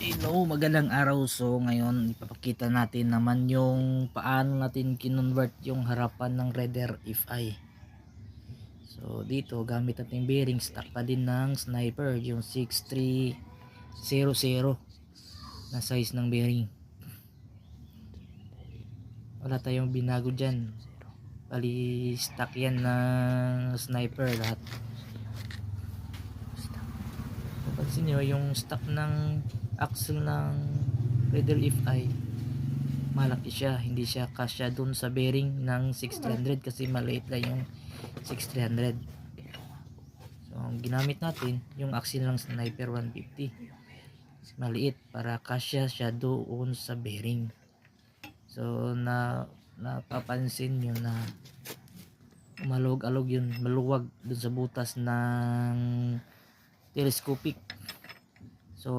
Hello, magandang araw. So ngayon ipapakita natin naman yung paano natin kinonvert yung harapan ng Raider FI. So dito gamit natin bearing, stock pa din ng Sniper, yung 6300 na size ng bearing. Wala tayong binago dyan, bali stock yan ng Sniper lahat. Pansin nyo yung stock ng axle ng Raider FI, malaki siya, hindi siya kasya dun sa bearing ng 6300 kasi maliit lang yung 6300. So ang ginamit natin yung axle ng Sniper 150, maliit para kasya siya doon sa bearing. So napapansin nyo na malug-alog yun, maluwag dun sa butas ng telescopic. So